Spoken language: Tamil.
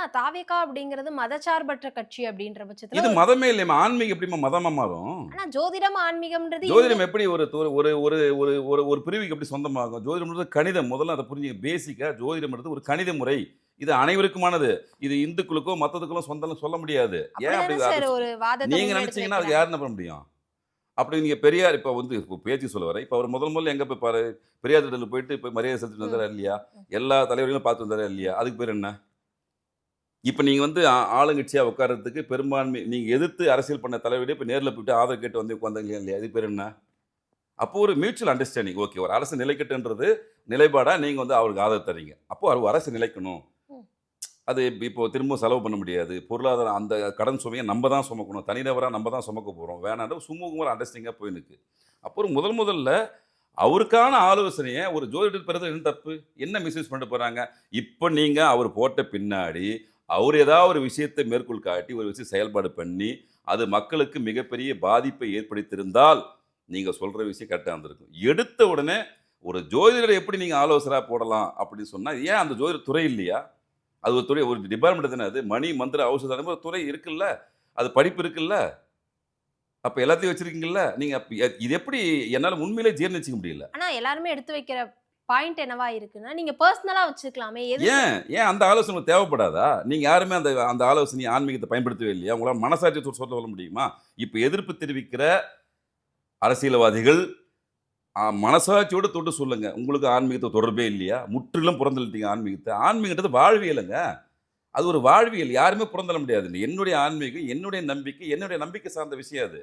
ஆனா தாவேகா அப்படிங்கிறது மதச்சார்பற்ற கட்சி அப்படின்ற பட்சத்துல இது மதமே இல்லையம்மா. ஆன்மீகம் எப்படிம்மா மதமா மாறும்? ஆனா ஜோதிடம், ஆன்மீகம்ன்றது இந்து ஜோதிடம் எப்படி ஒரு ஒரு ஒரு ஒரு ஒரு ஒரு ஒரு பிரிவுக்கு எப்படி சொந்தமாகும்? ஜோதிடம்ன்றது கணிதம். முதல்ல அத புரிஞ்சுங்க. பேசிக்கா ஜோதிடம்ன்றது ஒரு கணித முறை. இது அனைவருக்குமானது. இது இந்துக்களுக்கோ, மத்ததுக்கோ சொந்தம்னு சொல்ல முடியாது. ஏன் அப்படி அப்படிதானே அது சார் ஒரு வாதத்த நீங்க முன்னெடுத்து நெனச்சீங்கன்னா, அதுக்கு வைக்கிறாங்க. யார் என்ன பண்ண முடியும்? அப்படி நீங்க பெரியார் இப்ப வந்து பேச்சுக்கு சொல்ல வரேன். இப்ப அவர் முதல்ல எங்க போய் பெரியார் திடல்ல போயிட்டு போய் மரியாதை செலுத்திட்டு ம். வந்தாரா இல்லையா? ம். எல்லா தலைவர்களையும் பார்த்து வந்தாரா இல்லையா? அதுக்கு பேர் என்ன? இப்ப நீங்க வந்து ஆளுங்கட்சியா உட்கார்றதுக்கு பெரும்பான்மை நீங்க எதிர்த்து அரசியல் பண்ண தலைவரே இப்ப நேர்ல போயிட்டு ஆதரவு கேட்டு வந்து உட்கார்ந்தாங்க இல்லையா? இதுக்கு பேர் என்ன? அப்போ ஒரு மியூச்சுவல் அண்டர்ஸ்டாண்டிங். ஓகே. ஒரு அரசு நிலைக்கட்டுன்றது நிலைப்பாடா நீங்க வந்து அவருக்கு ஆதரவு தர்றீங்க. அப்போ ஒரு அரசு நிலைக்கணும். ம். அது இப்போ திரும்பவும் செலவு பண்ண முடியாது. பொருளாதாரம் அந்த கடன் சுமைய நம்ப தான் சுமக்கணும். தனிநபரா நம்ப தான் சுமக்க போறோம். வேணான்ட்டு சுமூகமா ஒரு அண்டர்ஸ்டாண்டிங்கா போயினுக்கு. அப்போ ஒரு முதல்ல அவருக்கான ஆலோசனைய ஒரு ஜோதிடர் பெறுறதுல என்ன தப்பு? என்ன மிஸ்யூஸ் பண்ணிட்டு போறாங்க? இப்ப நீங்க அவர் போட்ட பின்னாடி, அவரு ஏதாவது ஒரு விஷயத்த மேற்கோள் காட்டி, ஒரு விஷயம் செயல்பாடு பண்ணி, அது மக்களுக்கு மிகப்பெரிய பாதிப்பை ஏற்படுத்தியிருந்தால், நீங்க சொல்ற விஷயம் கரெக்ட்டா இருந்திருக்கும். எடுத்த உடனே ஒரு ஜோதிடர எப்படி நீங்க ஆலோசகரா போடலாம் அப்படின்னு சொன்னா, ஏன் அந்த ஜோதிடர் துறை இல்லையா? அது ஒரு துறை ஒரு டிபார்ட்மெண்ட் தானே அது. மணி, மந்திர, ஔஷதம் ஒரு துறை இருக்குல்ல. அது படிப்பு இருக்குல்ல. அப்ப எல்லாத்தையும் வச்சிருக்கீங்கல்ல. நீங்க இது எப்படி என்னால உண்மையிலேயே ஜீரணிச்சுக்க முடியல. ஆனா எல்லாருமே எடுத்து வைக்கிற பாயிண்ட் என்னவா இருக்குன்னா, நீங்க பெர்சனலா வச்சுக்கலாமே. எதுக்கு ஏன் அந்த ஆலோசனை உங்களுக்கு தேவைப்படாதா? நீங்க யாருமே அந்த அந்த ஆலோசனை ஆன்மீகத்த பயன்படுத்தவே இல்லையா? உங்களால மனசாட்சிய சொல்ல முடியுமா? இப்ப எதிர்ப்பு தெரிவிக்கிற அரசியல்வாதிகள் மனசாட்சியோட தொட்டு சொல்லுங்க. உங்களுக்கு ஆன்மீகத்த தொடர்பே இல்லையா? முற்றிலும் புறந்தள்ளிட்டீங்க ஆன்மீகத்த. ஆன்மீகம்ன்றது வாழ்வியலுங்க. அது ஒரு வாழ்வியல். யாருமே புறந்தள்ள முடியாது. என்னுடைய ஆன்மீகம், என்னுடைய நம்பிக்கை சார்ந்த விஷயம் அது.